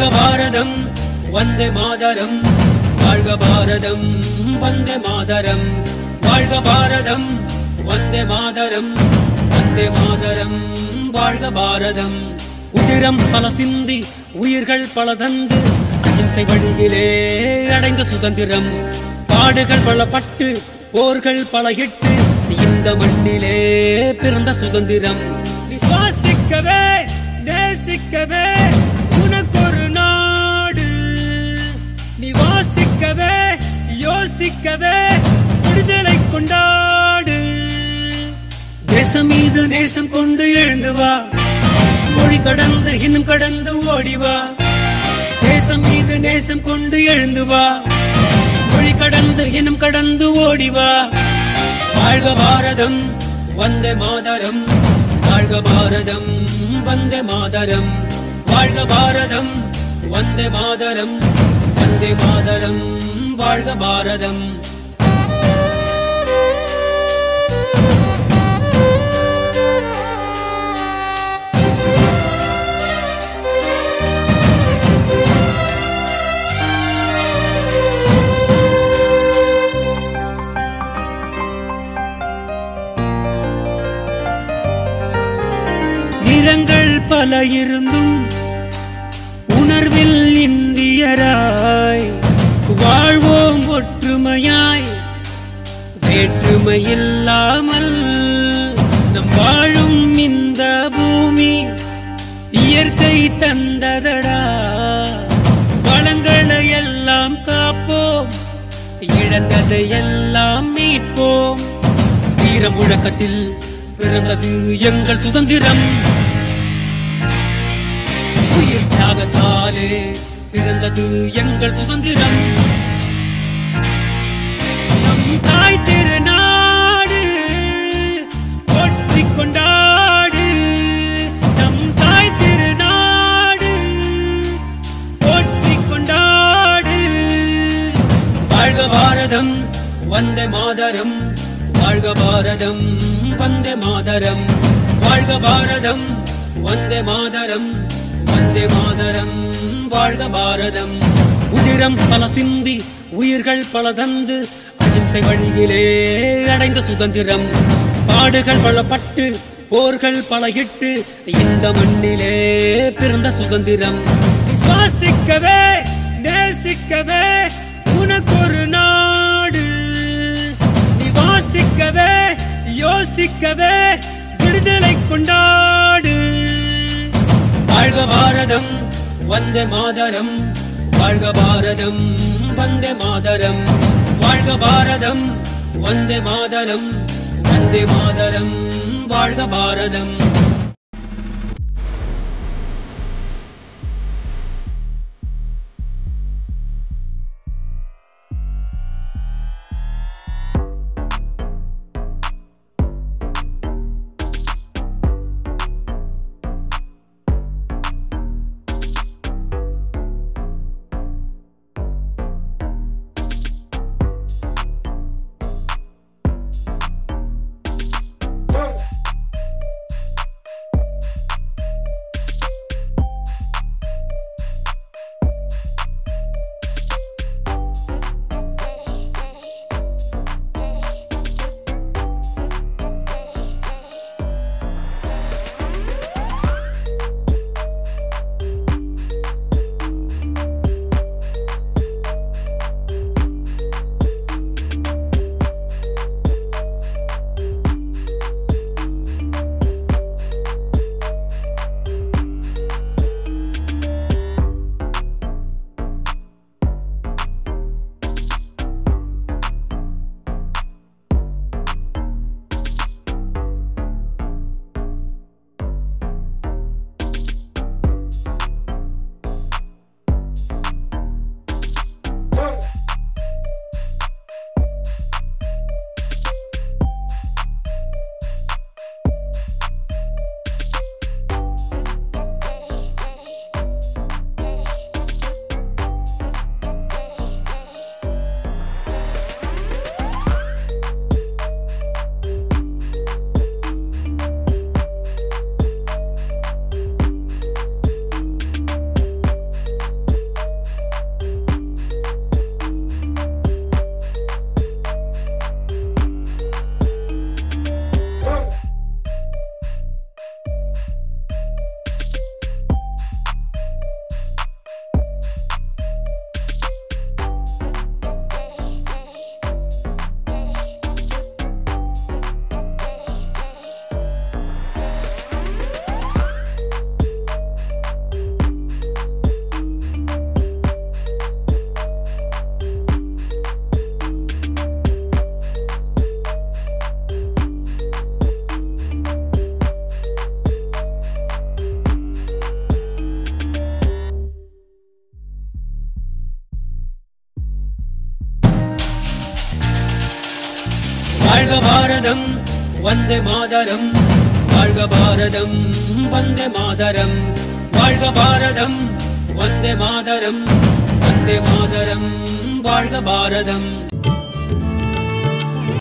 வாழ்க பாரதம் வந்தே மாதரம் வாழ்க பாரதம் வந்தே மாதரம் வாழ்க பாரதம் வந்தே மாதரம் வந்தே மாதரம் வாழ்க பாரதம் உதிரம் பல சிந்தி உயிர்கள் பல தந்து அகிம்சை வழியிலே அடைந்த சுதந்திரம் பாடுகள் பல பட்டு போர்கள் பல இட்டு இந்த மண்ணிலே பிறந்த சுதந்திரம் சுவாசிக்கவே நேசிக்கவே உனக்கொரு நாடு நீ வாசிக்கவே யோசிக்கவே விடுதலை கொண்டாடு தேசம் மீது நேசம் கொண்டு எழுந்து வா மொழி கடந்து இன்னும் கடந்து ஓடிவா தேசம் மீது நேசம் கொண்டு எழுந்து வா மொழி கடந்து இன்னும் கடந்து ஓடிவா வாழ்க பாரதம் வந்தே மாதரம் வாழ்க பாரதம் வந்தே மாதரம் வாழ்க பாரதம் வந்தே மாதரம் வந்தே மாதரம் வாழ்க பாரதம் நிறங்கள் பல இருந்தும் உணர்வில் இந்தியராய் வாழ்வோம் ஒற்றுமையாய் வேற்றுமை இல்லாமல் நம் வாழும் இந்த பூமி இயற்கை தந்ததடா வளங்களை எல்லாம் காப்போம் இழந்ததை எல்லாம் மீட்போம் வீர முழக்கத்தில் பிறந்தது எங்கள் சுதந்திரம் உயிர் தியாகத்தாலே பிறந்தது எங்கள் சுதந்திரம் நம் தாய் திருநாடு போற்றி கொண்டாடு நம் தாய் திருநாடு போற்றி கொண்டாடு வாழ்க பாரதம் வந்தே மாதரம் வாழ்க பாரதம் வந்தே மாதரம் வாழ்க பாரதம் வந்தே மாதரம் வந்தே மாதரம் வாழ்க பாரதம் உதிரம் பல சிந்தி உயிர்கள் பல தந்து அகிம்சை வழியிலே அடைந்த சுதந்திரம் பாடுகள் பல பட்டு போர்கள் பல இட்டு இந்த மண்ணிலே பிறந்த சுதந்திரம் சுவாசிக்கவே நேசிக்கவே உனக்கொரு நாடு நீ வாசிக்கவே யோசிக்கவே விடுதலை கொண்டாடு வாழ்க பாரதம் வந்தே மாதரம் வாழ்க பாரதம் வந்தே மாதரம் வாழ்க பாரதம் வந்தே மாதரம் வந்தே மாதரம் வாழ்க பாரதம் வாழ்க பாரதம் வந்தே மாதரம் வாழ்க பாரதம் வந்தே மாதரம் வாழ்க பாரதம் வந்தே மாதரம் வாழ்க பாரதம்